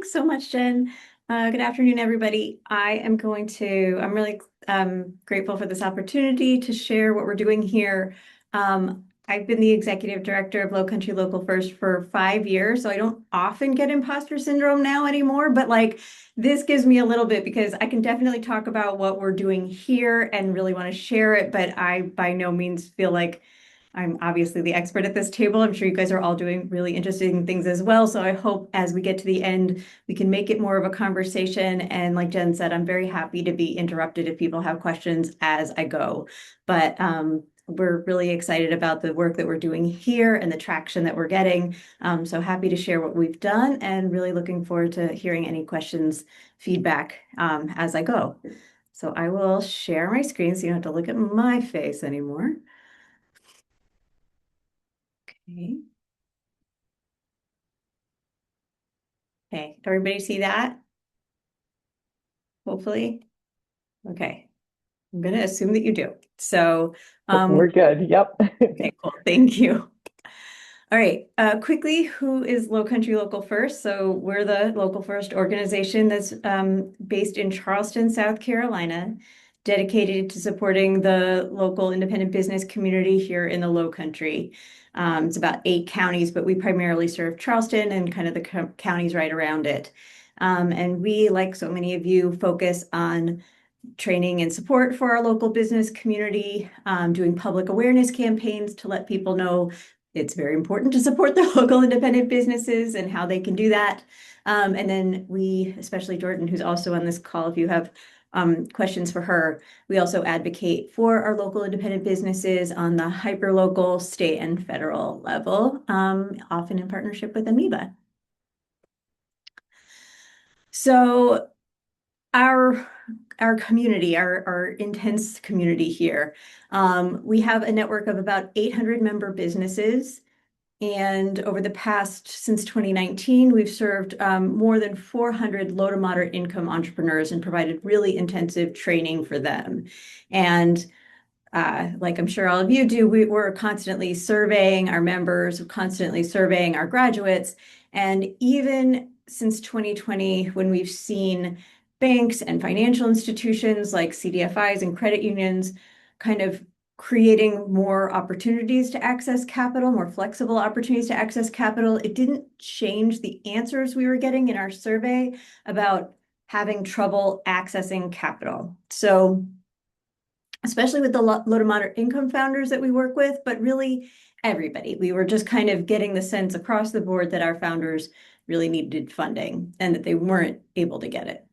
Thanks so much, Jen. Good afternoon, everybody. I'm really grateful for this opportunity to share what we're doing here. I've been the executive director of Lowcountry Local First for 5 years, so I don't often get imposter syndrome now anymore, but like this gives me a little bit because I can definitely talk about what we're doing here and really want to share it, but I by no means feel like I'm obviously the expert at this table. I'm sure you guys are all doing really interesting things as well. So I hope as we get to the end, we can make it more of a conversation. And like Jen said, I'm very happy to be interrupted if people have questions as I go. But we're really excited about the work that we're doing here and the traction that we're getting. So happy to share what we've done and really looking forward to hearing any questions, feedback as I go. So I will share my screen so you don't have to look at my face anymore. Okay. Okay, everybody see that? Hopefully. Okay, I'm gonna assume that you do. So, We're good. Yep. okay, cool. Thank you. All right, quickly, who is Lowcountry Local First? So we're the Local First organization that's based in Charleston, South Carolina, dedicated to supporting the local independent business community here in the Lowcountry. It's about 8 counties, but we primarily serve Charleston and kind of the counties right around it. And we, like so many of you, focus on training and support for our local business community, doing public awareness campaigns to let people know it's very important to support their local independent businesses and how they can do that. And then we, especially Jordan, who's also on this call, if you have questions for her, we also advocate for our local independent businesses on the hyperlocal, state, and federal level, often in partnership with Amoeba. So our community, our intense community here. We have a network of about 800 member businesses. And over the past, since 2019, we've served more than 400 low to moderate income entrepreneurs and provided really intensive training for them. And like I'm sure all of you do, we're constantly surveying our members, constantly surveying our graduates. And even since 2020, when we've seen banks and financial institutions like CDFIs and credit unions kind of creating more opportunities to access capital, more flexible opportunities to access capital, it didn't change the answers we were getting in our survey about having trouble accessing capital. So especially with the low to moderate income founders that we work with, but really everybody. We were just kind of getting the sense across the board that our founders really needed funding and that they weren't able to get it.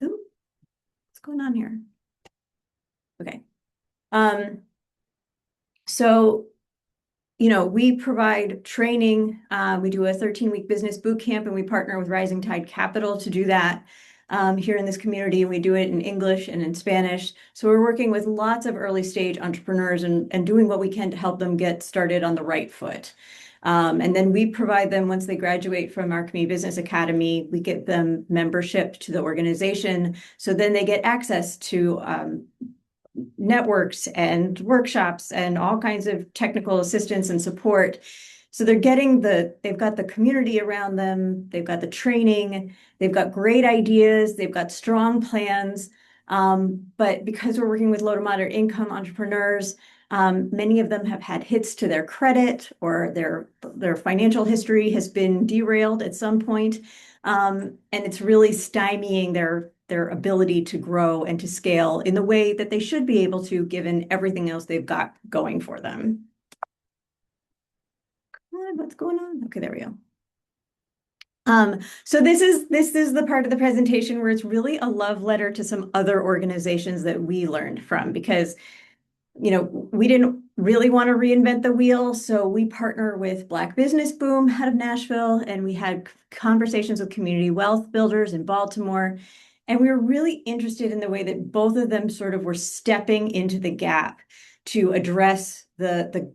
Ooh, what's going on here? Okay. So, we provide training. We do a 13-week business boot camp, and we partner with Rising Tide Capital to do that here in this community. And we do it in English and in Spanish. So we're working with lots of early stage entrepreneurs and doing what we can to help them get started on the right foot. And then we provide them, once they graduate from our Community Business Academy, we get them membership to the organization. So then they get access to networks and workshops and all kinds of technical assistance and support. So they've got the community around them, they've got the training, they've got great ideas, they've got strong plans. But because we're working with low to moderate income entrepreneurs, many of them have had hits to their credit or their financial history has been derailed at some point. And it's really stymieing their ability to grow and to scale in the way that they should be able to, given everything else they've got going for them. What's going on? Okay, there we go. So this is the part of the presentation where it's really a love letter to some other organizations that we learned from, because we didn't really want to reinvent the wheel. So we partner with Black Business Boom out of Nashville, and we had conversations with community wealth builders in Baltimore. And we were really interested in the way that both of them sort of were stepping into the gap to address the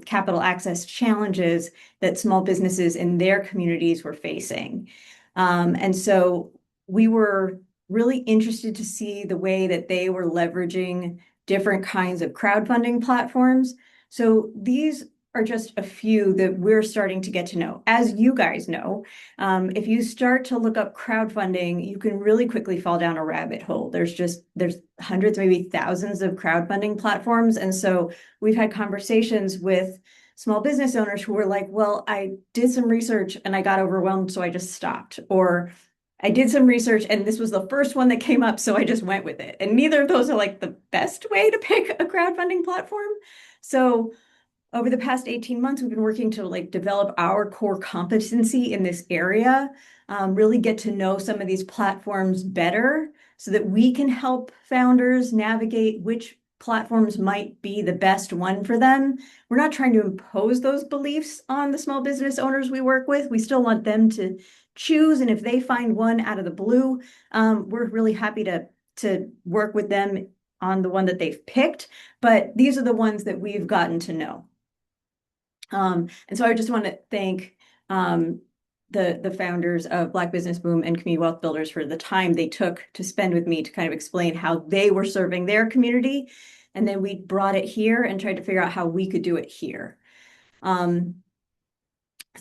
capital access challenges that small businesses in their communities were facing. And so we were really interested to see the way that they were leveraging different kinds of crowdfunding platforms. So these are just a few that we're starting to get to know. As you guys know, if you start to look up crowdfunding, you can really quickly fall down a rabbit hole. There's hundreds, maybe thousands of crowdfunding platforms. And so we've had conversations with small business owners who were like, well, I did some research and I got overwhelmed, so I just stopped. Or I did some research and this was the first one that came up, so I just went with it. And neither of those are like the best way to pick a crowdfunding platform. So over the past 18 months, we've been working to like develop our core competency in this area, really get to know some of these platforms better so that we can help founders navigate which platforms might be the best one for them. We're not trying to impose those beliefs on the small business owners we work with. We still want them to choose. And if they find one out of the blue, we're really happy to work with them on the one that they've picked. But these are the ones that we've gotten to know. And so I just want to thank the founders of Black Business Boom and Community Wealth Builders for the time they took to spend with me to kind of explain how they were serving their community. And then we brought it here and tried to figure out how we could do it here. The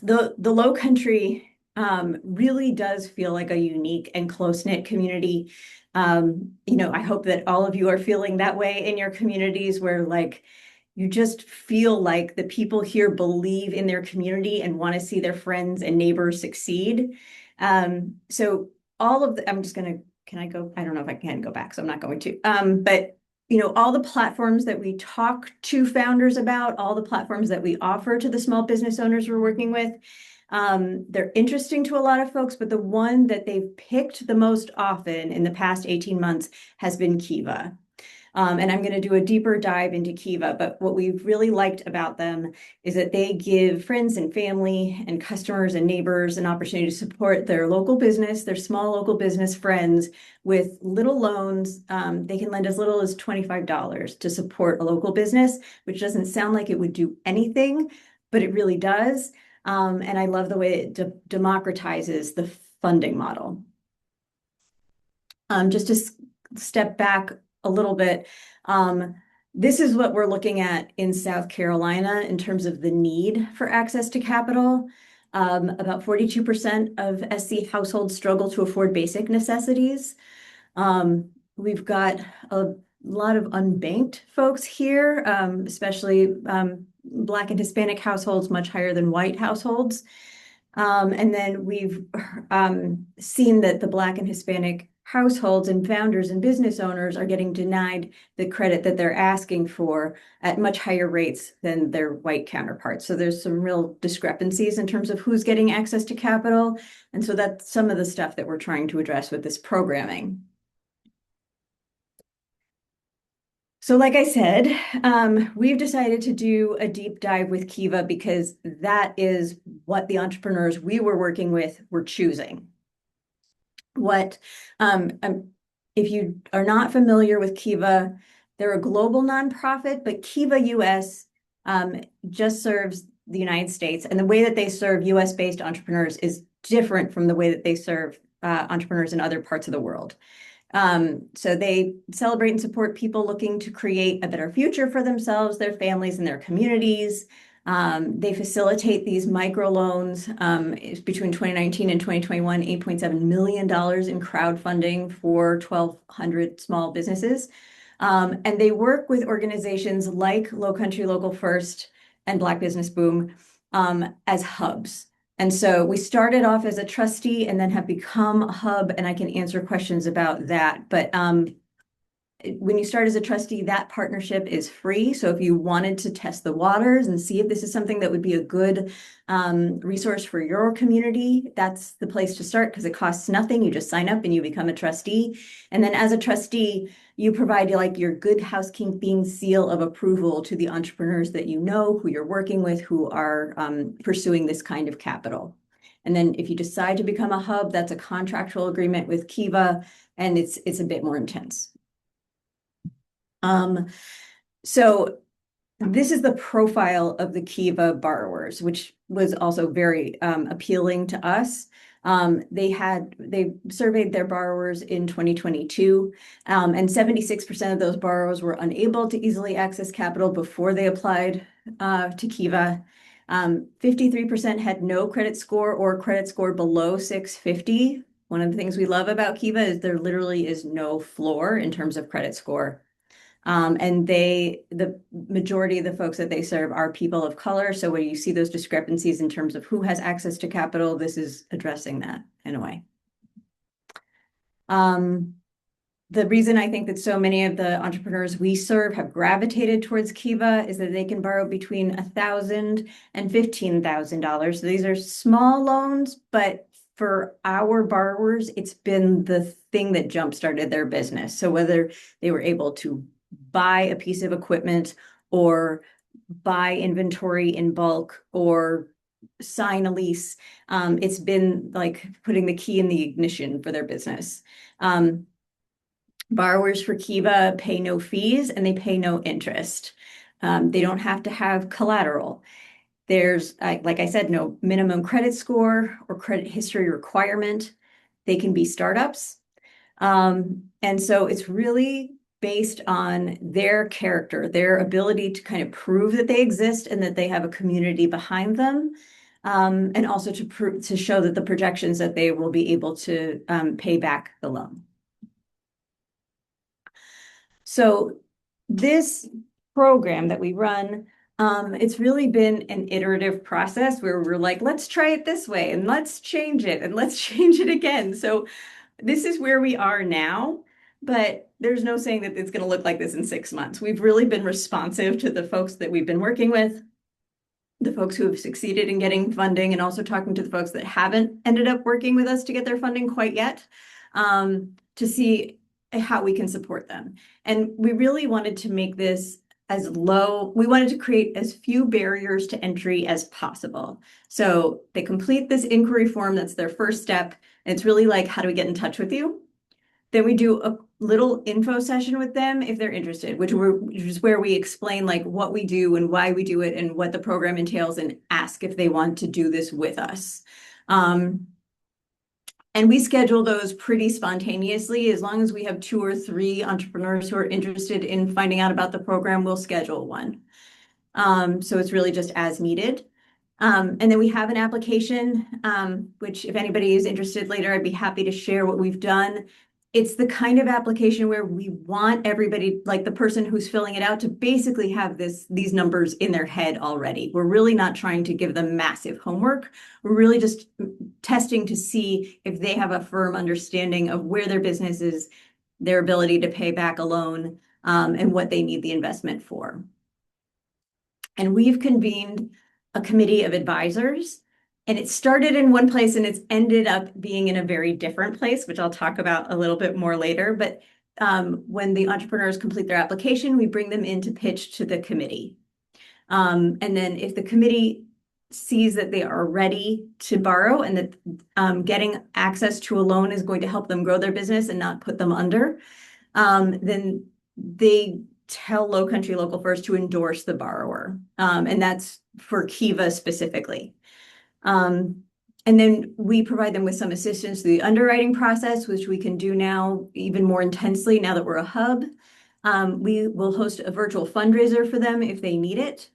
Lowcountry really does feel like a unique and close-knit community. I hope that all of you are feeling that way in your communities where like you just feel like the people here believe in their community and want to see their friends and neighbors succeed. So all of the, can I go? I don't know if I can go back, so I'm not going to. But all the platforms that we talk to founders about, all the platforms that we offer to the small business owners we're working with, they're interesting to a lot of folks, but the one that they've picked the most often in the past 18 months has been Kiva. And I'm going to do a deeper dive into Kiva, but what we've really liked about them is that they give friends and family and customers and neighbors an opportunity to support their local business, their small local business friends with little loans. They can lend as little as $25 to support a local business, which doesn't sound like it would do anything, but it really does. And I love the way it democratizes the funding model. Just to step back a little bit. This is what we're looking at in South Carolina in terms of the need for access to capital. About 42% of SC households struggle to afford basic necessities. We've got a lot of unbanked folks here, especially Black and Hispanic households, much higher than white households. And then we've seen that the Black and Hispanic households and founders and business owners are getting denied the credit that they're asking for at much higher rates than their white counterparts. So there's some real discrepancies in terms of who's getting access to capital. And so that's some of the stuff that we're trying to address with this programming. So like I said, we've decided to do a deep dive with Kiva because that is what the entrepreneurs we were working with were choosing. If you are not familiar with Kiva, they're a global nonprofit, but Kiva US just serves the United States. And the way that they serve US-based entrepreneurs is different from the way that they serve entrepreneurs in other parts of the world. So they celebrate and support people looking to create a better future for themselves, their families, and their communities. They facilitate these microloans between 2019 and 2021, $8.7 million in crowdfunding for 1,200 small businesses. And they work with organizations like Lowcountry Local First and Black Business Boom as hubs. And so we started off as a trustee and then have become a hub, and I can answer questions about that. But when you start as a trustee, that partnership is free. So if you wanted to test the waters and see if this is something that would be a good resource for your community, that's the place to start because it costs nothing. You just sign up and you become a trustee. And then as a trustee, you provide like your good housekeeping seal of approval to the entrepreneurs that you know, who you're working with, who are pursuing this kind of capital. And then if you decide to become a hub, that's a contractual agreement with Kiva, and it's a bit more intense. So this is the profile of the Kiva borrowers, which was also very appealing to us. They surveyed their borrowers in 2022, and 76% of those borrowers were unable to easily access capital before they applied to Kiva. 53% had no credit score or credit score below 650. One of the things we love about Kiva is there literally is no floor in terms of credit score. And the majority of the folks that they serve are people of color. So when you see those discrepancies in terms of who has access to capital, this is addressing that in a way. The reason I think that so many of the entrepreneurs we serve have gravitated towards Kiva is that they can borrow between $1,000 and $15,000. So these are small loans, but for our borrowers, it's been the thing that jump-started their business. So whether they were able to buy a piece of equipment or buy inventory in bulk or sign a lease, it's been like putting the key in the ignition for their business. Borrowers for Kiva pay no fees and they pay no interest. They don't have to have collateral. There's, like I said, no minimum credit score or credit history requirement. They can be startups. And so it's really based on their character, their ability to kind of prove that they exist and that they have a community behind them. And also to show that the projections that they will be able to pay back the loan. So this program that we run, it's really been an iterative process where we're like, let's try it this way and let's change it and let's change it again. So this is where we are now, but there's no saying that it's going to look like this in 6 months. We've really been responsive to the folks that we've been working with, the folks who have succeeded in getting funding, and also talking to the folks that haven't ended up working with us to get their funding quite yet, to see how we can support them. And we really wanted to make this as low, we wanted to create as few barriers to entry as possible. So they complete this inquiry form, that's their first step. And it's really like, how do we get in touch with you? Then we do a little info session with them if they're interested, which is where we explain like what we do and why we do it and what the program entails and ask if they want to do this with us. And we schedule those pretty spontaneously. As long as we have 2 or 3 entrepreneurs who are interested in finding out about the program, we'll schedule one. So it's really just as needed. And then we have an application, which if anybody is interested later, I'd be happy to share what we've done. It's the kind of application where we want everybody, like the person who's filling it out, to basically have these numbers in their head already. We're really not trying to give them massive homework. We're really just testing to see if they have a firm understanding of where their business is, their ability to pay back a loan, and what they need the investment for. And we've convened a committee of advisors. And it started in one place and it's ended up being in a very different place, which I'll talk about a little bit more later. But when the entrepreneurs complete their application, we bring them in to pitch to the committee. And then if the committee sees that they are ready to borrow and that getting access to a loan is going to help them grow their business and not put them under, then they tell Lowcountry Local First to endorse the borrower. And that's for Kiva specifically. And then we provide them with some assistance through the underwriting process, which we can do now even more intensely now that we're a hub. We will host a virtual fundraiser for them if they need it.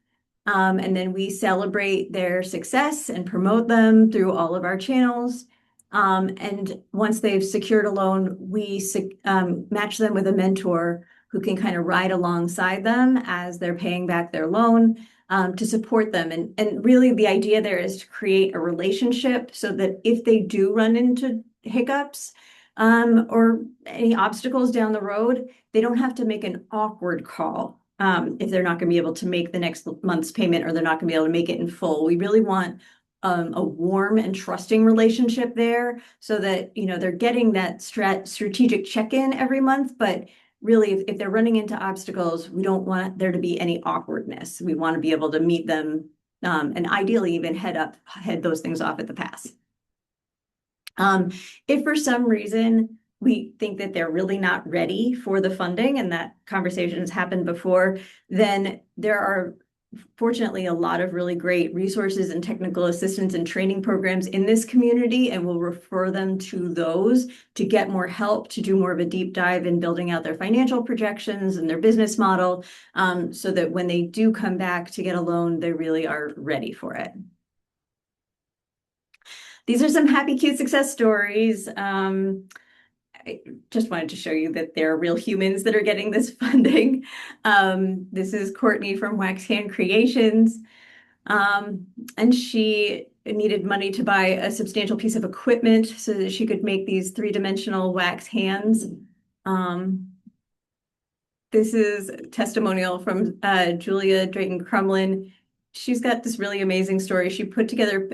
And then we celebrate their success and promote them through all of our channels. And once they've secured a loan, we match them with a mentor who can kind of ride alongside them as they're paying back their loan. To support them. And really the idea there is to create a relationship so that if they do run into hiccups or any obstacles down the road, they don't have to make an awkward call if they're not going to be able to make the next month's payment or they're not going to be able to make it in full. We really want a warm and trusting relationship there so that, you know, they're getting that strategic check-in every month, but really, if they're running into obstacles, we don't want there to be any awkwardness. We want to be able to meet them and ideally even head those things off at the pass. If for some reason we think that they're really not ready for the funding and that conversation has happened before, then there are fortunately a lot of really great resources and technical assistance and training programs in this community, and we'll refer them to those to get more help, to do more of a deep dive in building out their financial projections and their business model, so that when they do come back to get a loan, they really are ready for it. These are some happy, cute success stories. I just wanted to show you that there are real humans that are getting this funding. This is Courtney from Wax Hand Creations. And she needed money to buy a substantial piece of equipment so that she could make these three-dimensional wax hands. This is a testimonial from Julia Drayton Crumlin. She's got this really amazing story. She put together,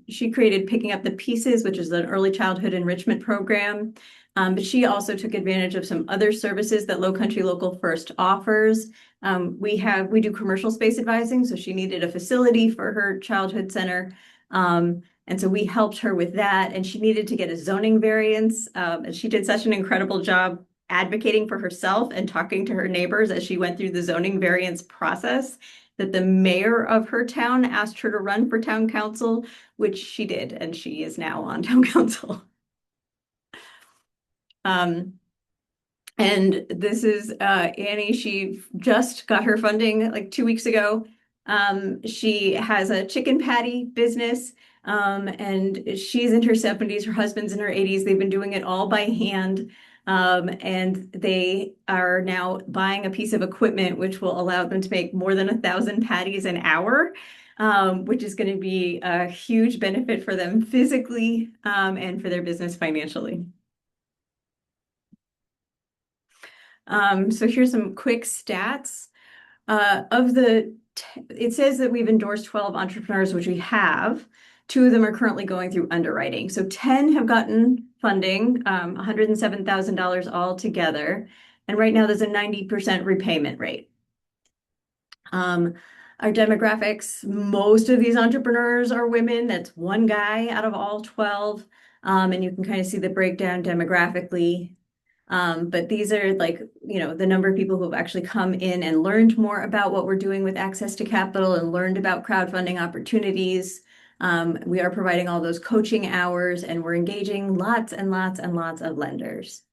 she created Picking Up the Pieces, which is an early childhood enrichment program. But she also took advantage of some other services that Lowcountry Local First offers. We do commercial space advising, so she needed a facility for her childhood center. And so we helped her with that, and she needed to get a zoning variance. And she did such an incredible job advocating for herself and talking to her neighbors as she went through the zoning variance process, that the mayor of her town asked her to run for town council, which she did, and she is now on town council. And this is Annie. She just got her funding like 2 weeks ago. She has a chicken patty business, and she's in her 70s. Her husband's in her 80s. They've been doing it all by hand. And they are now buying a piece of equipment which will allow them to make more than 1,000 patties an hour, which is going to be a huge benefit for them physically, and for their business financially. So here's some quick stats. It says that we've endorsed 12 entrepreneurs, which we have. 2 of them are currently going through underwriting. So 10 have gotten funding, $107,000 altogether. And right now there's a 90% repayment rate. Our demographics, most of these entrepreneurs are women. That's 1 guy out of all 12. And you can kind of see the breakdown demographically. But these are like, the number of people who have actually come in and learned more about what we're doing with access to capital and learned about crowdfunding opportunities. We are providing all those coaching hours, and we're engaging lots and lots and lots of lenders.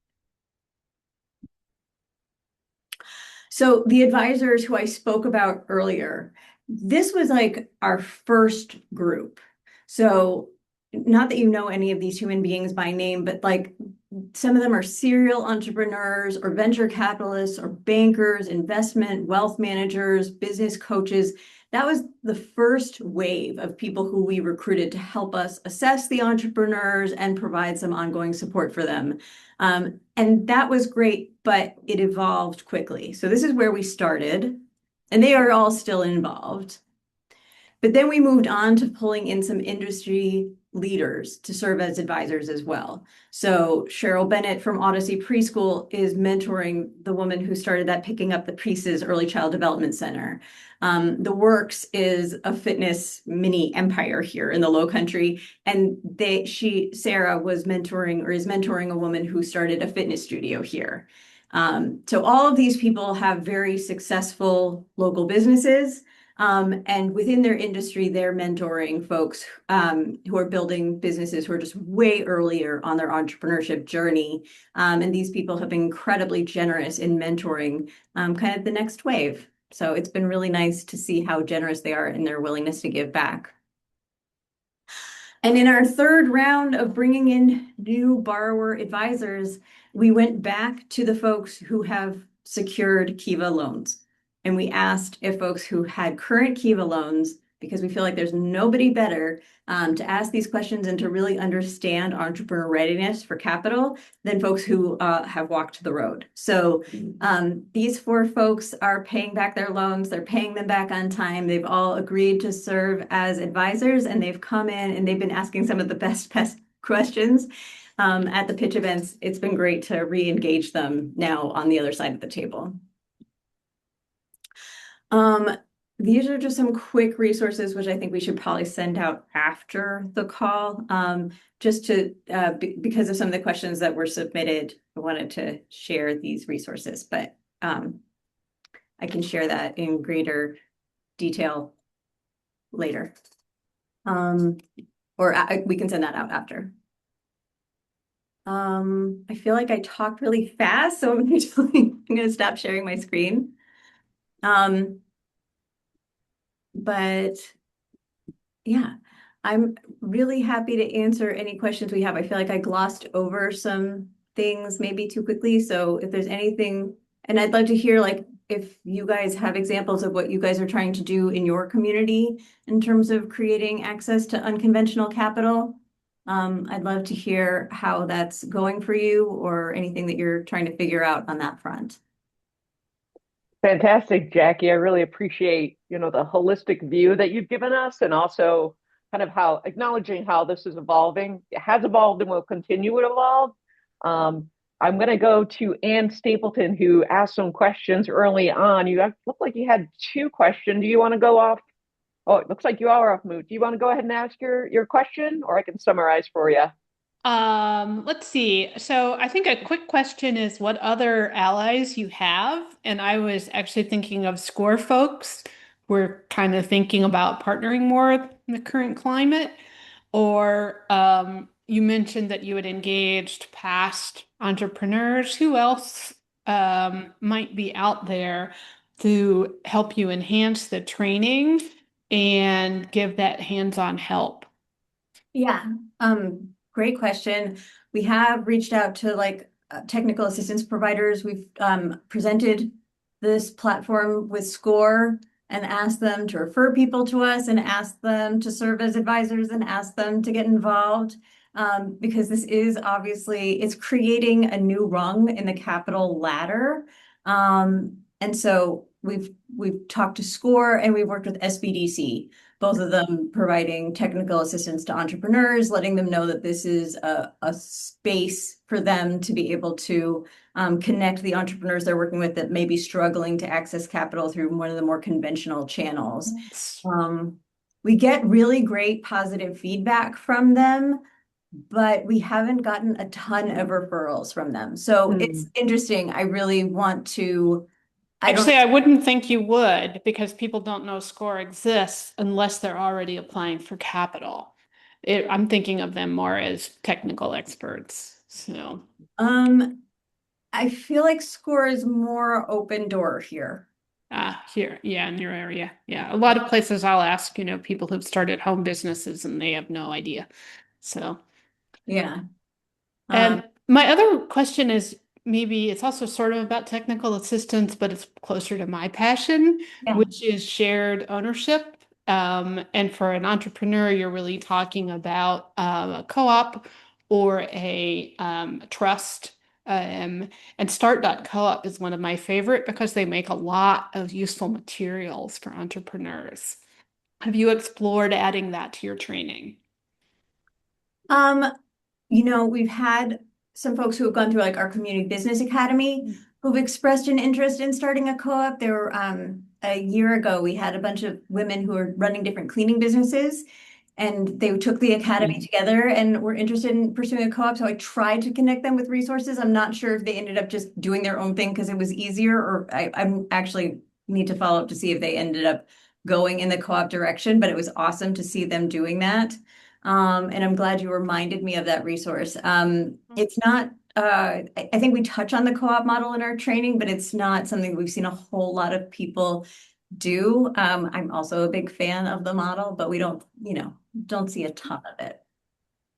So the advisors who I spoke about earlier, this was like our first group. So not that you know any of these human beings by name, but like some of them are serial entrepreneurs or venture capitalists or bankers, investment, wealth managers, business coaches. That was the first wave of people who we recruited to help us assess the entrepreneurs and provide some ongoing support for them. And that was great, but it evolved quickly. So this is where we started, and they are all still involved. But then we moved on to pulling in some industry leaders to serve as advisors as well. So Cheryl Bennett from Odyssey Preschool is mentoring the woman who started that Picking Up the Pieces Early Child Development Center. The Works is a fitness mini empire here in the Lowcountry, and Sarah was mentoring, or is mentoring, a woman who started a fitness studio here. So all of these people have very successful local businesses. And within their industry, they're mentoring folks who are building businesses who are just way earlier on their entrepreneurship journey. And these people have been incredibly generous in mentoring kind of the next wave. So it's been really nice to see how generous they are in their willingness to give back. And in our third round of bringing in new borrower advisors, we went back to the folks who have secured Kiva loans. And we asked if folks who had current Kiva loans, because we feel like there's nobody better to ask these questions and to really understand entrepreneur readiness for capital than folks who have walked the road. So these 4 folks are paying back their loans. They're paying them back on time. They've all agreed to serve as advisors, and they've come in and they've been asking some of the best questions at the pitch events. It's been great to re-engage them now on the other side of the table. These are just some quick resources, which I think we should probably send out after the call, just to, because of some of the questions that were submitted. I wanted to share these resources, but I can share that in greater detail later. Or we can send that out after. I feel like I talked really fast, so I'm gonna stop sharing my screen. Um, but yeah, I'm really happy to answer any questions we have. I feel like I glossed over some things maybe too quickly. So if there's anything, and I'd love to hear like if you guys have examples of what you guys are trying to do in your community in terms of creating access to unconventional capital. I'd love to hear how that's going for you or anything that you're trying to figure out on that front. Fantastic, Jackie. I really appreciate, the holistic view that you've given us and also kind of how acknowledging how this is evolving. It has evolved and will continue to evolve. I'm going to go to Ann Stapleton, who asked some questions early on. Look like you had two questions. Do you want to go off? Oh, it looks like you are off mute. Do you want to go ahead and ask your question, or I can summarize for you? Let's see. So I think a quick question is what other allies you have. And I was actually thinking of SCORE folks. We're kind of thinking about partnering more in the current climate. Or you mentioned that you had engaged past entrepreneurs. Who else might be out there to help you enhance the training and give that hands-on help? Yeah, great question. We have reached out to like technical assistance providers. We've presented this platform with SCORE and asked them to refer people to us and asked them to serve as advisors and asked them to get involved. Because this is obviously, it's creating a new rung in the capital ladder. And so we've talked to SCORE and we've worked with SBDC, both of them providing technical assistance to entrepreneurs, letting them know that this is a space for them to be able to connect the entrepreneurs they're working with that may be struggling to access capital through one of the more conventional channels. We get really great positive feedback from them, but we haven't gotten a ton of referrals from them. So it's interesting. I really want to, I don't Actually, I wouldn't think you would because people don't know SCORE exists unless they're already applying for capital. I'm thinking of them more as technical experts. So, um I feel like SCORE is more open door here. here, yeah, in your area. Yeah, a lot of places I'll ask, people who've started home businesses and they have no idea. So, Yeah. Um, and my other question is maybe it's also sort of about technical assistance, but it's closer to my passion, yeah. which is shared ownership. And for an entrepreneur, you're really talking about a co-op or a trust. And Start.coop is one of my favorite because they make a lot of useful materials for entrepreneurs. Have you explored adding that to your training? Um, we've had some folks who have gone through like our community business academy who've expressed an interest in starting a co-op. There were a year ago, we had a bunch of women who were running different cleaning businesses and they took the academy together and were interested in pursuing a co-op. So I tried to connect them with resources. I'm not sure if they ended up just doing their own thing because it was easier, or I'm actually need to follow up to see if they ended up going in the co-op direction, but it was awesome to see them doing that. And I'm glad you reminded me of that resource. It's not, I think we touch on the co-op model in our training, but it's not something we've seen a whole lot of people do. I'm also a big fan of the model, but we don't see a ton of it.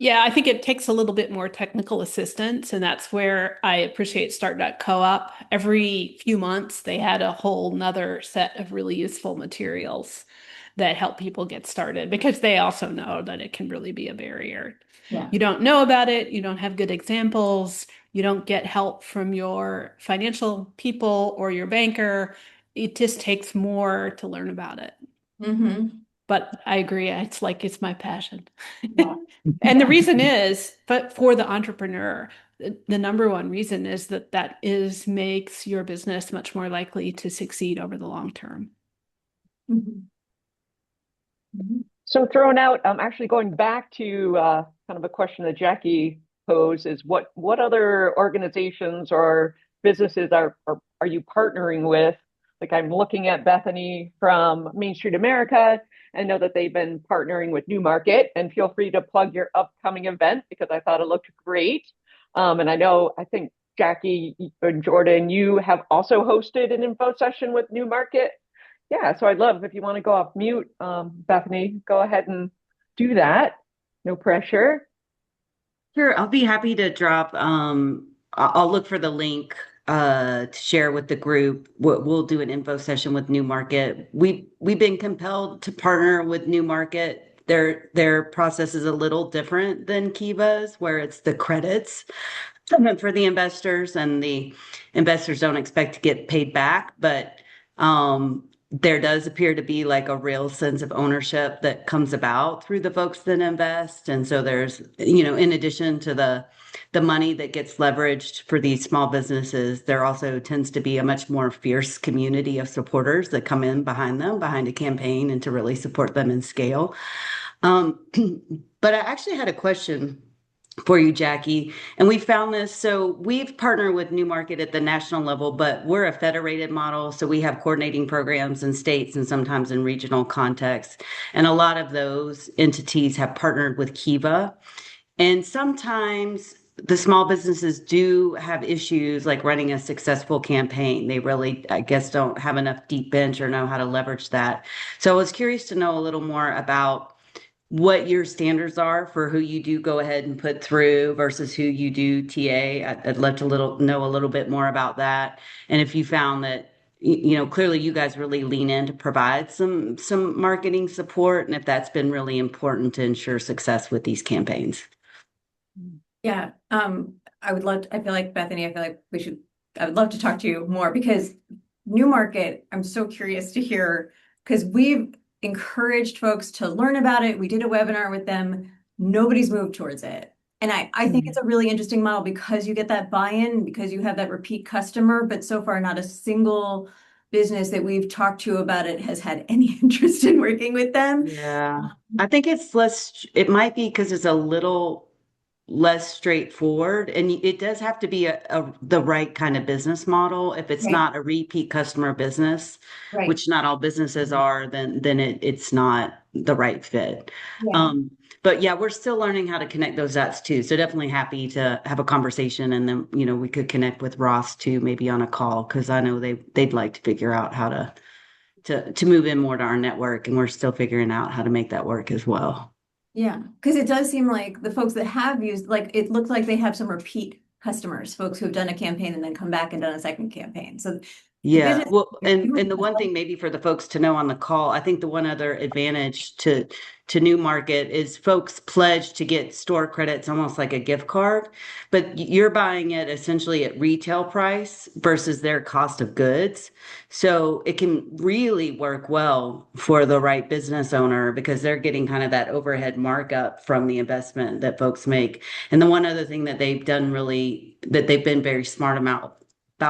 Yeah, I think it takes a little bit more technical assistance, and that's where I appreciate Start.coop. Every few months, they had a whole nother set of really useful materials that help people get started because they also know that it can really be a barrier. Yeah. You don't know about it, you don't have good examples, you don't get help from your financial people or your banker. It just takes more to learn about it. Mm-hmm. But I agree, it's my passion. Yeah. And the reason is, but for the entrepreneur, the number one reason is that is makes your business much more likely to succeed over the long term. Mhm. Mhm. So throwing out, I'm actually going back to kind of a question that Jackie posed is what other organizations or businesses are you partnering with Like I'm looking at Bethany from Main Street America and know that they've been partnering with Newmarket. And feel free to plug your upcoming event because I thought it looked great. And I think Jackie and Jordan, you have also hosted an info session with Newmarket. Yeah, so I'd love if you want to go off mute, Bethany, go ahead and do that. No pressure. Sure, I'll be happy to drop. I'll look for the link to share with the group. We'll do an info session with Newmarket. We've been compelled to partner with Newmarket. Their process is a little different than Kiva's, where it's the credits for the investors, and the investors don't expect to get paid back. But there does appear to be like a real sense of ownership that comes about through the folks that invest. And so there's, in addition to the money that gets leveraged for these small businesses, there also tends to be a much more fierce community of supporters that come in behind them, behind a campaign, and to really support them and scale. But I actually had a question for you, Jackie. And we found this. So we've partnered with Newmarket at the national level, but we're a federated model. So we have coordinating programs in states and sometimes in regional contexts. And a lot of those entities have partnered with Kiva. And sometimes the small businesses do have issues like running a successful campaign. They really, I guess, don't have enough deep bench or know how to leverage that. So I was curious to know a little more about what your standards are for who you do go ahead and put through versus who you do TA. I'd love to know a little bit more about that. And if you found that, clearly you guys really lean in to provide some marketing support, and if that's been really important to ensure success with these campaigns. Yeah, I feel like Bethany, I would love to talk to you more because Newmarket, I'm so curious to hear, because we've encouraged folks to learn about it. We did a webinar with them. Nobody's moved towards it. And I think it's a really interesting model because you get that buy-in, because you have that repeat customer, but so far not a single business that we've talked to about it has had any interest in working with them. Yeah, I think it might be because it's a little less straightforward, and it does have to be the right kind of business model. If it's Right. not a repeat customer business, Right. which not all businesses are, then it's not the right fit. Yeah. But yeah, we're still learning how to connect those dots too. So definitely happy to have a conversation, and then we could connect with Ross too, maybe on a call, because I know they'd like to figure out how to move in more to our network, and we're still figuring out how to make that work as well. Yeah, because it does seem like the folks that have used, like, it looks like they have some repeat customers, folks who've done a campaign and then come back and done a second campaign. So Yeah, business- well, and the one thing maybe for the folks to know on the call, I think the one other advantage to Newmarket is folks pledge to get store credits, almost like a gift card, but you're buying it essentially at retail price versus their cost of goods. So it can really work well for the right business owner because they're getting kind of that overhead markup from the investment that folks make. And the one other thing that they've been very smart about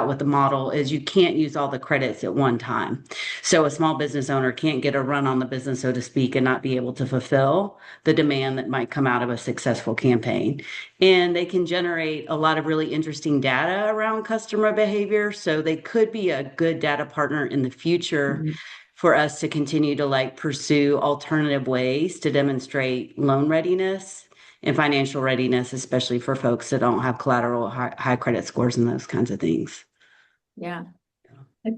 with the model is you can't use all the credits at one time. So a small business owner can't get a run on the business, so to speak, and not be able to fulfill the demand that might come out of a successful campaign. And they can generate a lot of really interesting data around customer behavior. So they could be a good data partner in the future for us to continue to pursue alternative ways to demonstrate loan readiness and financial readiness, especially for folks that don't have collateral, high credit scores, and those kinds of things. Yeah.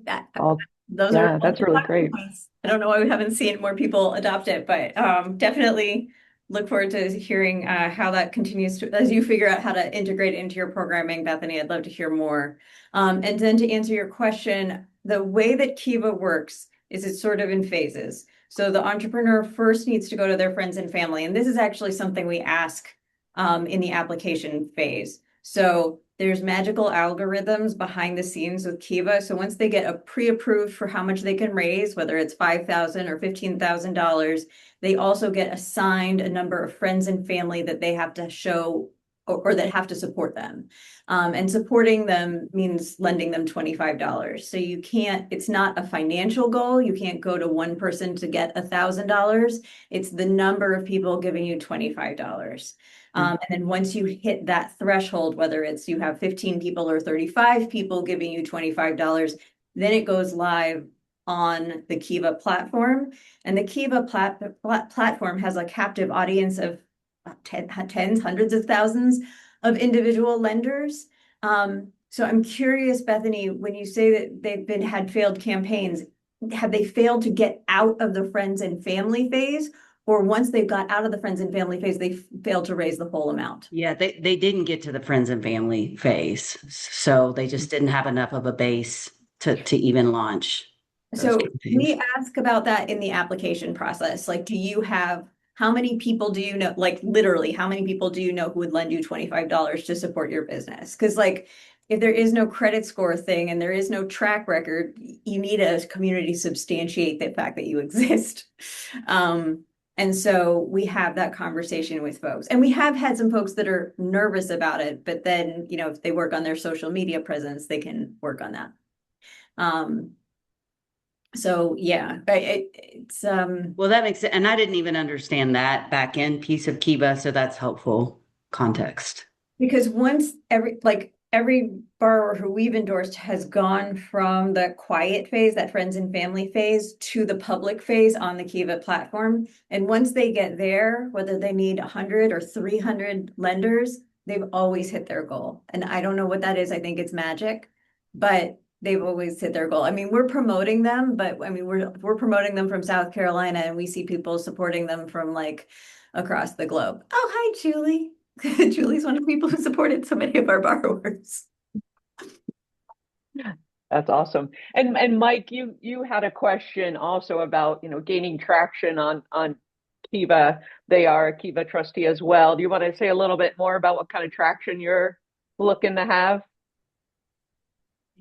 That's really great. Points. I don't know why we haven't seen more people adopt it, but definitely look forward to hearing how that continues as you figure out how to integrate it into your programming, Bethany. I'd love to hear more. And then to answer your question, the way that Kiva works is it's sort of in phases. So the entrepreneur first needs to go to their friends and family. And this is actually something we ask in the application phase. So there's magical algorithms behind the scenes with Kiva. So once they get a pre-approved for how much they can raise, whether it's $5,000 or $15,000, they also get assigned a number of friends and family that they have to show or that have to support them. And supporting them means lending them $25. So it's not a financial goal. You can't go to one person to get $1,000. It's the number of people giving you $25. And then once you hit that threshold, whether it's you have 15 people or 35 people giving you $25, Then it goes live on the Kiva platform. And the Kiva platform has a captive audience of tens, hundreds of thousands of individual lenders. So I'm curious, Bethany, when you say that they've had failed campaigns, have they failed to get out of the friends and family phase? Or once they've got out of the friends and family phase, they failed to raise the full amount? Yeah, they didn't get to the friends and family phase. So they just didn't have enough of a base to even launch those So campaigns. we ask about that in the application process. Like, how many people do you know, like literally, how many people do you know who would lend you $25 to support your business? Because like, if there is no credit score thing and there is no track record, you need a community substantiate the fact that you exist. And so we have that conversation with folks. And we have had some folks that are nervous about it, but then, if they work on their social media presence, they can work on that. So yeah, it's Well, that makes sense. And I didn't even understand that back end piece of Kiva, so that's helpful context. because once every borrower who we've endorsed has gone from the quiet phase, that friends and family phase, to the public phase on the Kiva platform. And once they get there, whether they need 100 or 300 lenders, they've always hit their goal. And I don't know what that is. I think it's magic, but they've always hit their goal. I mean, we're promoting them, but I mean, we're promoting them from South Carolina, and we see people supporting them from like across the globe. Oh, hi, Julie. Julie's one of the people who supported so many of our borrowers. That's awesome. And Mike, you had a question also about, gaining traction on Kiva. They are a Kiva trustee as well. Do you want to say a little bit more about what kind of traction you're looking to have?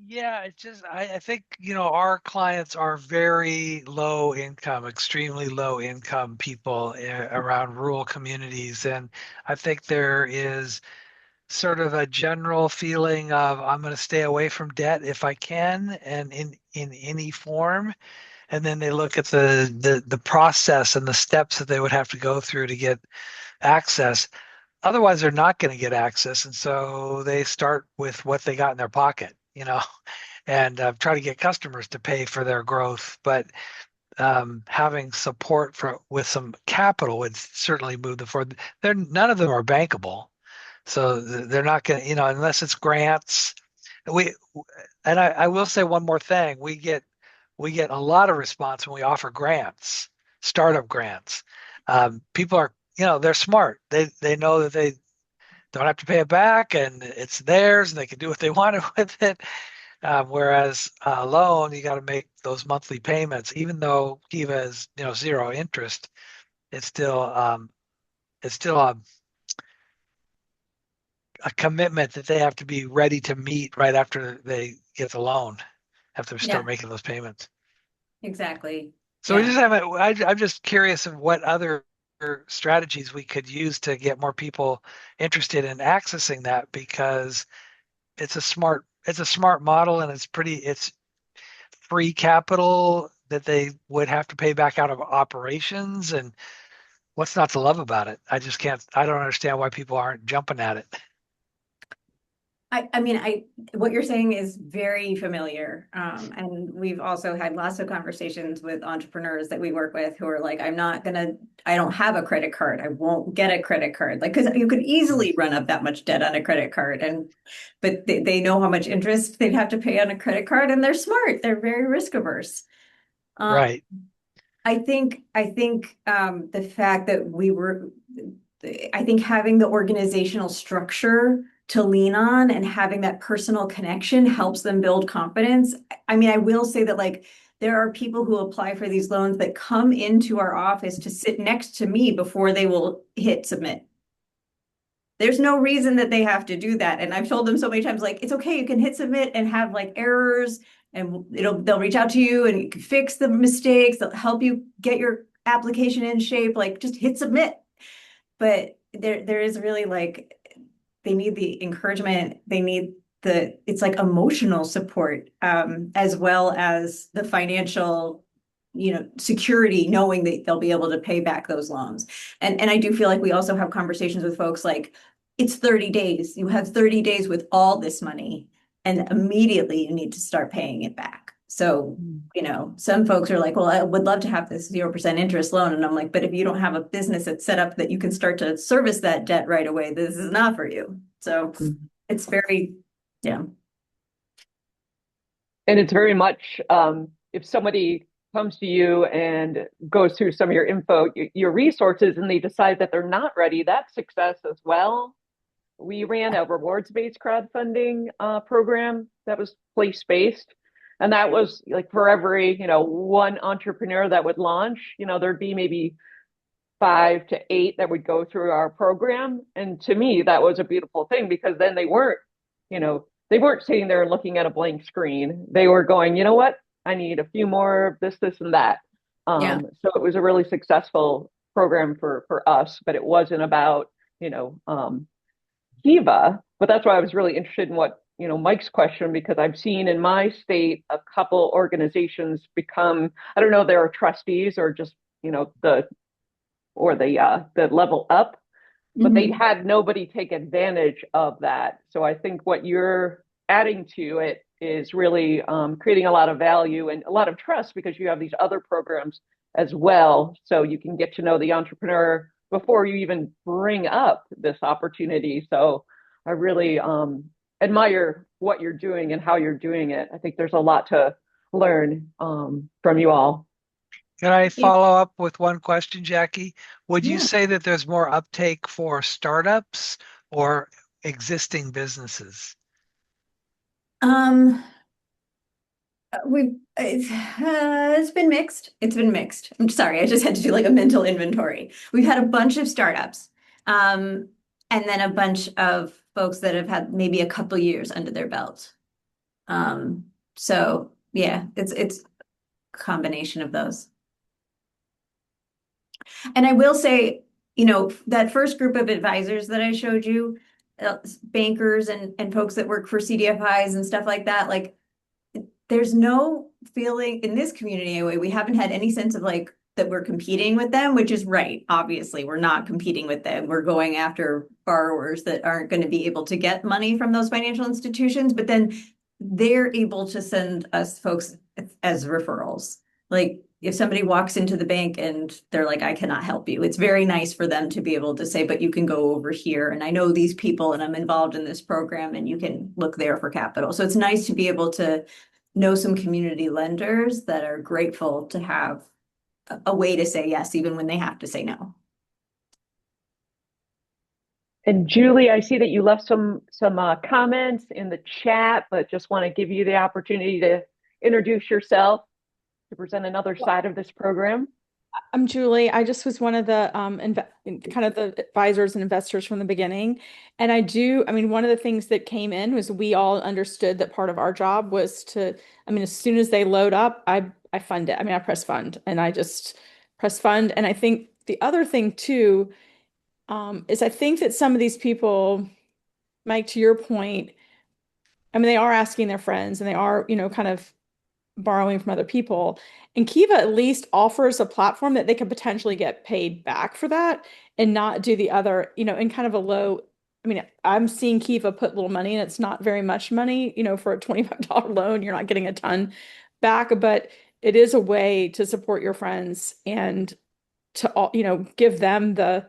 Yeah, it's just I think our clients are very low income, extremely low income people around rural communities, and I think there is sort of a general feeling of I'm going to stay away from debt if I can, and in any form. And then they look at the process and the steps that they would have to go through to get access. Otherwise, they're not going to get access, and so they start with what they got in their pocket, and try to get customers to pay for their growth. But having support with some capital would certainly move them forward. None of them are bankable, so they're not going to, unless it's grants. I will say one more thing: we get a lot of response when we offer grants, startup grants. People are, they're smart. They know that they don't have to pay it back, and it's theirs, and they can do what they want with it. Whereas a loan, you got to make those monthly payments, even though Kiva is, zero interest. It's still a commitment that they have to be ready to meet right after they get the loan, have to start making those payments. Exactly. So we just haven't. I'm just curious of what other strategies we could use to get more people interested in accessing that, because it's a smart model, and it's free capital that they would have to pay back out of operations. And what's not to love about it? I don't understand why people aren't jumping at it. I mean, what you're saying is very familiar. And we've also had lots of conversations with entrepreneurs that we work with who are like, I don't have a credit card. I won't get a credit card. Like, because you could easily run up that much debt on a credit card. But they know how much interest they'd have to pay on a credit card, and they're smart. They're very risk averse. Right. I think the fact that I think having the organizational structure to lean on and having that personal connection helps them build confidence. I mean, I will say that like there are people who apply for these loans that come into our office to sit next to me before they will hit submit. There's no reason that they have to do that. And I've told them so many times, like, it's okay, you can hit submit and have like errors, and they'll reach out to you and you can fix the mistakes. They'll help you get your application in shape, like just hit submit. But there is really like, they need the encouragement, they need it's like emotional support, as well as the financial, security, knowing that they'll be able to pay back those loans. And I do feel like we also have conversations with folks like, it's 30 days. You have 30 days with all this money, and immediately you need to start paying it back. So, some folks are like, well, I would love to have this 0% interest loan. And I'm like, but if you don't have a business that's set up that you can start to service that debt right away, this is not for you. So it's very, yeah. And it's very much if somebody comes to you and goes through some of your info, your resources, and they decide that they're not ready, that's success as well. We ran a rewards-based crowdfunding program that was place-based. And that was like for every, one entrepreneur that would launch, there'd be maybe 5 to 8 that would go through our program. And to me, that was a beautiful thing because then they weren't sitting there looking at a blank screen. They were going, you know what? I need a few more of this, and that. Yeah. So it was a really successful program for us, but it wasn't about, Kiva. But that's why I was really interested in what, Mike's question, because I've seen in my state a couple organizations become, I don't know, they're trustees or just, the level up, but they had nobody take advantage of that. So I think what you're adding to it is really creating a lot of value and a lot of trust because you have these other programs as well. So you can get to know the entrepreneur before you even bring up this opportunity. So I really admire what you're doing and how you're doing it. I think there's a lot to learn from you all. Can I follow up with one question, Jackie? Would you Yeah. say that there's more uptake for startups or existing businesses? It's been mixed. It's been mixed. I'm sorry, I just had to do like a mental inventory. We've had a bunch of startups, and then a bunch of folks that have had maybe a couple years under their belt. So yeah, it's a combination of those. And I will say, that first group of advisors that I showed you, bankers and folks that work for CDFIs and stuff like that, like there's no feeling in this community anyway, we haven't had any sense of like that we're competing with them, which is right. Obviously, we're not competing with them. We're going after borrowers that aren't going to be able to get money from those financial institutions, but then they're able to send us folks as referrals. Like if somebody walks into the bank and they're like, I cannot help you, it's very nice for them to be able to say, but you can go over here. And I know these people and I'm involved in this program and you can look there for capital. So it's nice to be able to know some community lenders that are grateful to have a way to say yes, even when they have to say no. And Julie, I see that you left some comments in the chat, but just want to give you the opportunity to introduce yourself to present another side of this program. I'm Julie. I just was one of the kind of the advisors and investors from the beginning. And one of the things that came in was we all understood that part of our job was as soon as they load up, I fund it. I press fund and I just press fund. And I think the other thing too, is I think that some of these people, Mike, to your point, they are asking their friends and they are, kind of borrowing from other people. And Kiva at least offers a platform that they could potentially get paid back for that and not do the other, in kind of a low. I'm seeing Kiva put little money and it's not very much money, for a $25 loan, you're not getting a ton back, but it is a way to support your friends and to, give them the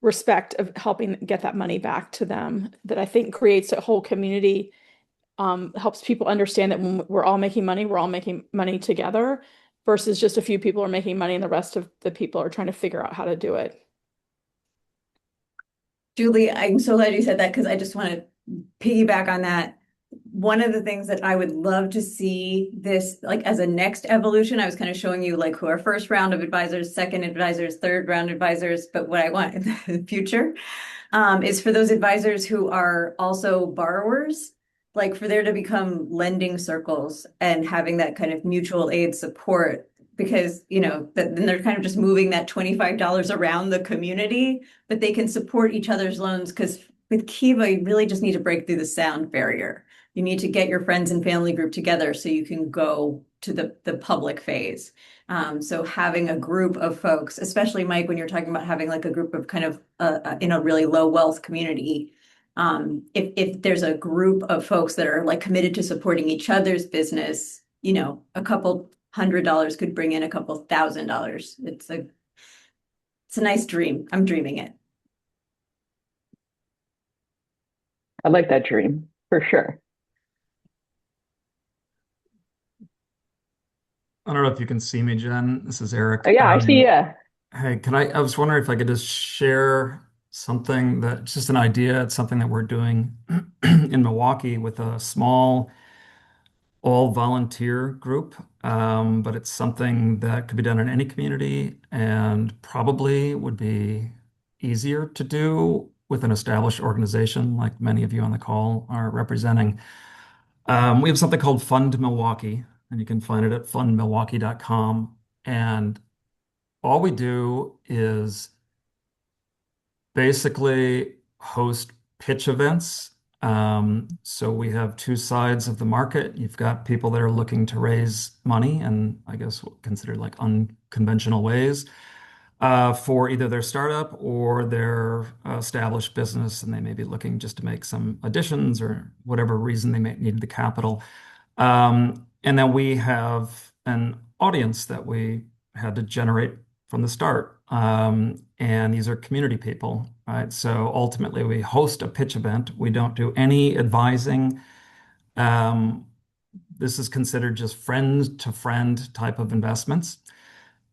respect of helping get that money back to them that I think creates a whole community, helps people understand that when we're all making money together versus just a few people are making money and the rest of the people are trying to figure out how to do it. Julie, I'm so glad you said that because I just want to piggyback on that. One of the things that I would love to see this like as a next evolution, I was kind of showing you like who our first round of advisors, second advisors, third round advisors, but what I want in the future is for those advisors who are also borrowers, like for there to become lending circles and having that kind of mutual aid support because, then they're kind of just moving that $25 around the community, but they can support each other's loans because with Kiva, you really just need to break through the sound barrier. You need to get your friends and family group together so you can go to the public phase. So having a group of folks, especially Mike, when you're talking about having like a group of kind of in a really low wealth community, if there's a group of folks that are like committed to supporting each other's business, a couple $100 could bring in a couple $1,000. It's a nice dream. I'm dreaming it. I like that dream for sure. I don't know if you can see me, Jen. This is Eric. Oh, yeah, I see. Yeah. Hey, I was wondering if I could just share something it's just an idea. It's something that we're doing in Milwaukee with a small all volunteer group. But it's something that could be done in any community and probably would be easier to do with an established organization like many of you on the call are representing. We have something called Fund Milwaukee, and you can find it at fundmilwaukee.com. And all we do is basically host pitch events. So we have two sides of the market. You've got people that are looking to raise money, and I guess considered like unconventional ways for either their startup or their established business, and they may be looking just to make some additions or whatever reason they may need the capital. And then we have an audience that we had to generate from the start. And these are community people, right? So ultimately, we host a pitch event. We don't do any advising. This is considered just friend to friend type of investments.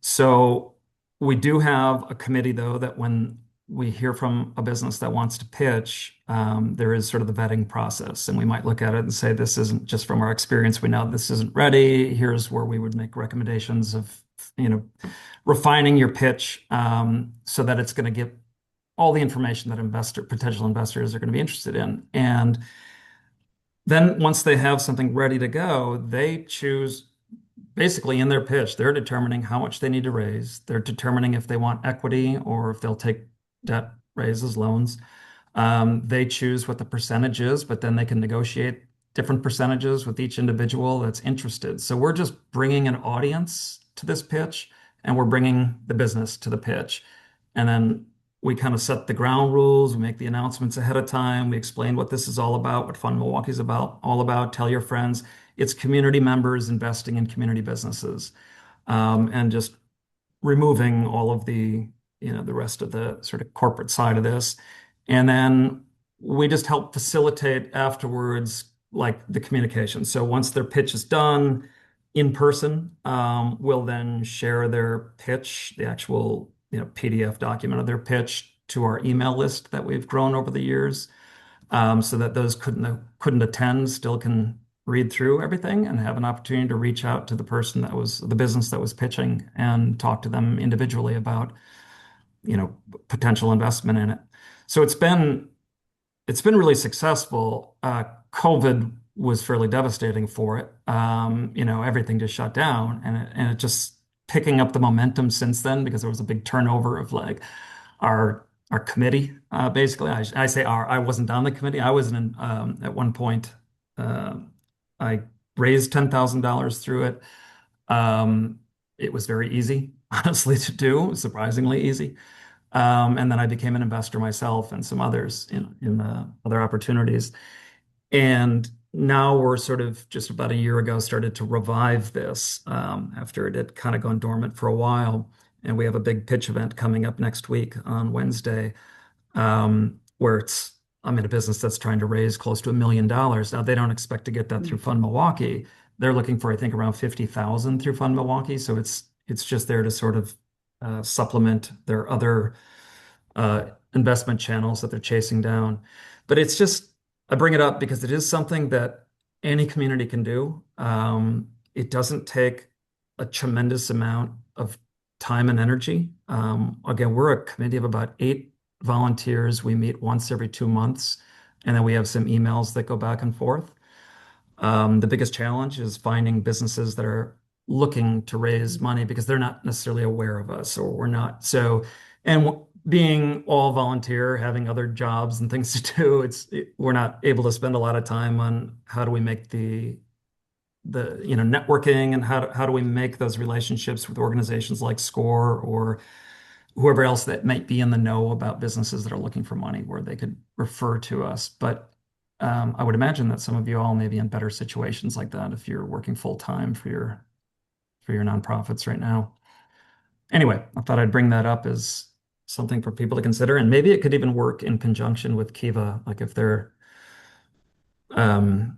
So we do have a committee, though, that when we hear from a business that wants to pitch, there is sort of the vetting process. And we might look at it and say, this isn't just from our experience. We know this isn't ready. Here's where we would make recommendations of, refining your pitch so that it's going to give all the information that potential investors are going to be interested in. And then once they have something ready to go, they choose basically in their pitch, they're determining how much they need to raise. They're determining if they want equity or if they'll take debt raises, loans. They choose what the percentage is, but then they can negotiate different percentages with each individual that's interested. So we're just bringing an audience to this pitch, and we're bringing the business to the pitch. And then we kind of set the ground rules. We make the announcements ahead of time. We explain what this is all about, what Fund Milwaukee is all about. Tell your friends. It's community members investing in community businesses, and just removing all of the rest of the sort of corporate side of this. And then we just help facilitate afterwards, like the communication. So once their pitch is done in person, we'll then share their pitch, the actual PDF document of their pitch, to our email list that we've grown over the years, so that those couldn't attend still can read through everything and have an opportunity to reach out to the business that was pitching and talk to them individually about potential investment in it. So it's been really successful. COVID was fairly devastating for it. Everything just shut down, and it just picking up the momentum since then, because there was a big turnover of like our committee. Basically, I say I wasn't on the committee. I was in at one point. I raised $10,000 through it. It was very easy, honestly, to do, surprisingly easy. And then I became an investor myself and some others in other opportunities. And now we're sort of just about a year ago started to revive this after it had kind of gone dormant for a while. And we have a big pitch event coming up next week on Wednesday, where I'm in a business that's trying to raise close to $1 million. Now, they don't expect to get that through Fund Milwaukee. They're looking for, I think, around 50,000 through Fund Milwaukee. So it's just there to sort of supplement their other investment channels that they're chasing down. But I bring it up because it is something that any community can do. It doesn't take a tremendous amount of time and energy. Again, we're a committee of about 8 volunteers. We meet once every 2 months, and then we have some emails that go back and forth. The biggest challenge is finding businesses that are looking to raise money because they're not necessarily aware of us, or we're not. So, and being all volunteer, having other jobs and things to do, we're not able to spend a lot of time on how do we make the networking, and how do we make those relationships with organizations like SCORE or whoever else that might be in the know about businesses that are looking for money, where they could refer to us. But I would imagine that some of you all may be in better situations like that if you're working full time for your nonprofits right now. Anyway, I thought I'd bring that up as something for people to consider, and maybe it could even work in conjunction with Kiva, like if they're um,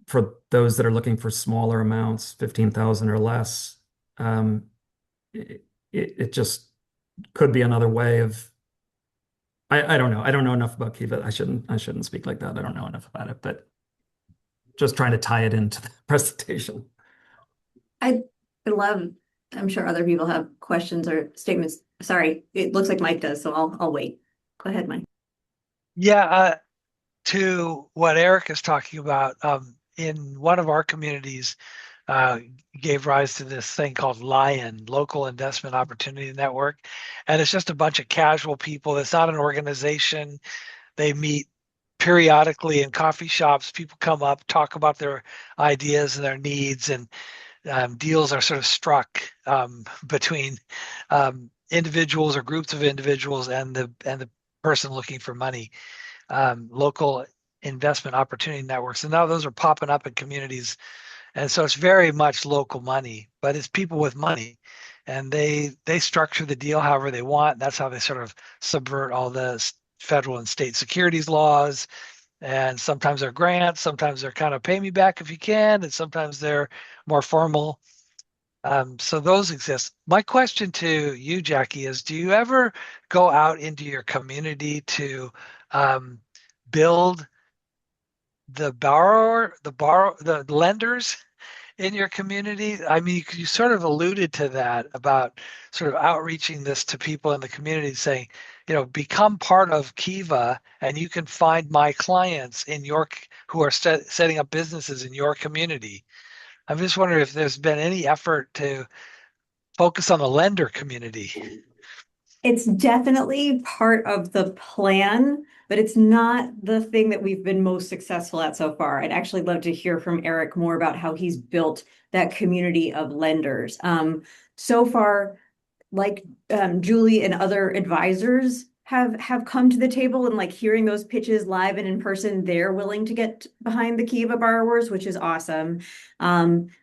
for those that are looking for smaller amounts, 15,000 or less. Um, it just could be another way of I don't know. I don't know enough about Kiva. I shouldn't speak like that. I don't know enough about it, but just trying to tie it into the presentation. I love, I'm sure other people have questions or statements. Sorry, it looks like Mike does, so I'll wait. Go ahead, Mike. Yeah, to what Eric is talking about, in one of our communities, uh, gave rise to this thing called Lion, Local Investment Opportunity Network. And it's just a bunch of casual people. It's not an organization. They meet periodically in coffee shops. People come up, talk about their ideas and their needs, and deals are sort of struck between individuals or groups of individuals and the person looking for money. Local investment opportunity networks, and now those are popping up in communities, and so it's very much local money, but it's people with money, and they structure the deal however they want. That's how they sort of subvert all the federal and state securities laws. And sometimes they're grants, sometimes they're kind of pay me back if you can, and sometimes they're more formal. So those exist. My question to you, Jackie, is do you ever go out into your community to um, build the lenders in your community? I mean, you sort of alluded to that about sort of outreaching this to people in the community, saying, become part of Kiva, and you can find my clients who are setting up businesses in your community. I'm just wondering if there's been any effort to focus on the lender community. It's definitely part of the plan, but it's not the thing that we've been most successful at so far. I'd actually love to hear from Eric more about how he's built that community of lenders. So far, like Julie and other advisors have come to the table, and like hearing those pitches live and in person, they're willing to get behind the Kiva borrowers, which is awesome.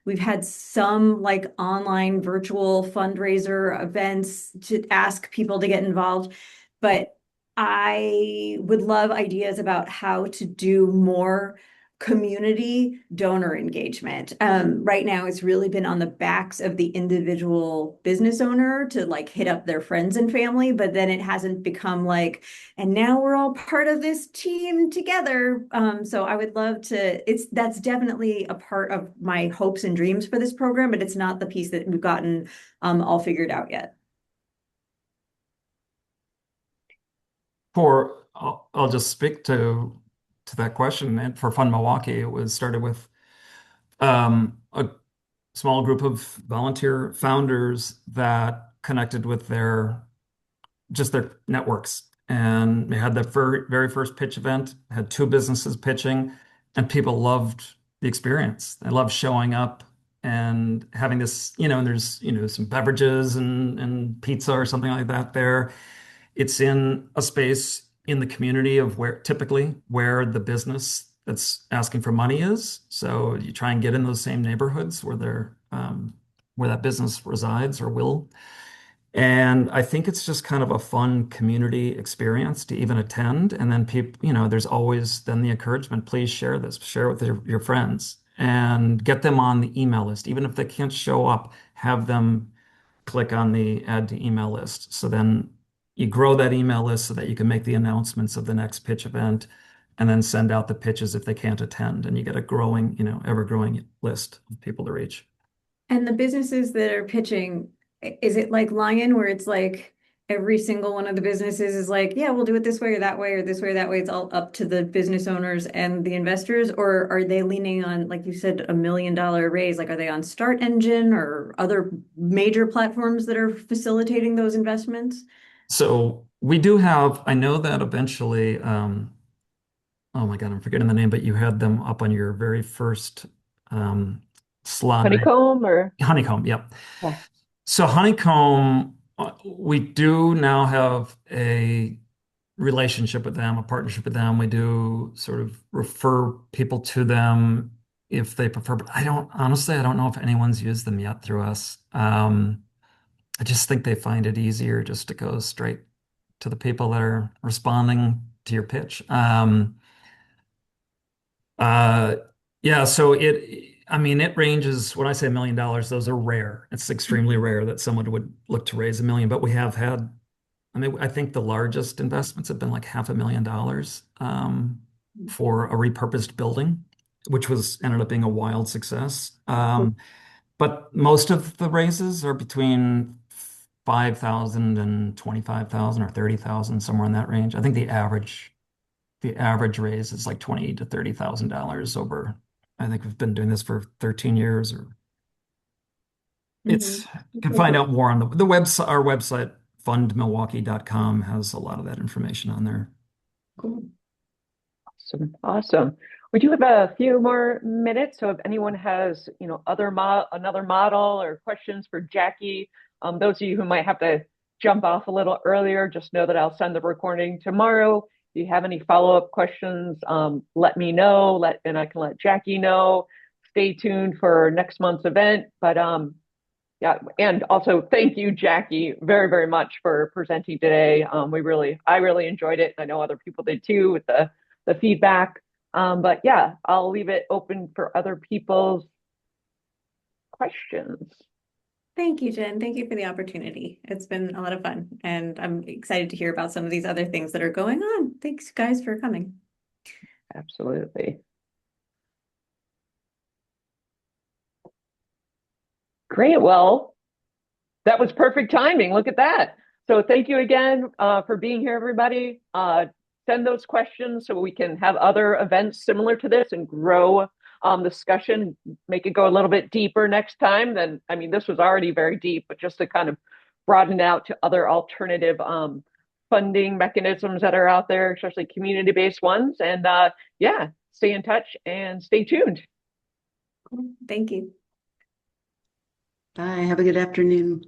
We've had some like online virtual fundraiser events to ask people to get involved, but I would love ideas about how to do more community donor engagement. Right now, it's really been on the backs of the individual business owner to like hit up their friends and family, but then it hasn't become like, and now we're all part of this team together. So I would love to, that's definitely a part of my hopes and dreams for this program, but it's not the piece that we've gotten all figured out yet. I'll just speak to that question. And for Fund Milwaukee, it was started with a small group of volunteer founders that connected with their networks. And they had the very first pitch event, had two businesses pitching, and people loved the experience. They loved showing up and having this, and there's, some beverages and pizza or something like that there. It's in a space in the community of typically where the business that's asking for money is. So you try and get in those same neighborhoods where that business resides or will. And I think it's just kind of a fun community experience to even attend. And then people, there's always then the encouragement, please share this, share it with your friends and get them on the email list. Even if they can't show up, have them click on the add to email list. So then you grow that email list so that you can make the announcements of the next pitch event and then send out the pitches if they can't attend. And you get a growing, ever-growing list of people to reach. And the businesses that are pitching, is it like Lion where it's like every single one of the businesses is like, yeah, we'll do it this way or that way or this way or that way. It's all up to the business owners and the investors, or are they leaning on, like you said, $1 million raise? Like, are they on Start Engine or other major platforms that are facilitating those investments? So we do have, I know that eventually, oh my God, I'm forgetting the name, but you had them up on your very first slide. Honeycomb or? Honeycomb, yep. Yeah. So Honeycomb, we do now have a relationship with them, a partnership with them. We do sort of refer people to them if they prefer, but honestly, I don't know if anyone's used them yet through us. I just think they find it easier just to go straight to the people that are responding to your pitch. Uh, yeah, so I mean, it ranges, when I say $1 million, those are rare. It's extremely rare that someone would look to raise 1 million, but we have had, I mean, I think the largest investments have been like $500,000 for a repurposed building, which ended up being a wild success. But most of the raises are between 5,000 and 25,000 or 30,000, somewhere in that range. I think the average raise is like $20,000 to $30,000 over. I think we've been doing this for 13 years. Or you can find out more on the website. Our website, fundmilwaukee.com, has a lot of that information on there. Cool. Awesome. We do have a few more minutes, so if anyone has, another model or questions for Jacquie, those of you who might have to jump off a little earlier, just know that I'll send the recording tomorrow. If you have any follow-up questions, let me know, and I can let Jacquie know. Stay tuned for next month's event. But yeah, and also thank you, Jacquie, very, very much for presenting today. I really enjoyed it. I know other people did too with the feedback. But yeah, I'll leave it open for other people's questions. Thank you, Jen. Thank you for the opportunity. It's been a lot of fun, and I'm excited to hear about some of these other things that are going on. Thanks, guys, for coming. Absolutely. Great. Well, that was perfect timing. Look at that. So thank you again for being here, everybody. Send those questions so we can have other events similar to this and grow discussion, make it go a little bit deeper next time. This was already very deep, but just to kind of broaden it out to other alternative funding mechanisms that are out there, especially community-based ones. And yeah, stay in touch and stay tuned. Thank you. Bye. Have a good afternoon.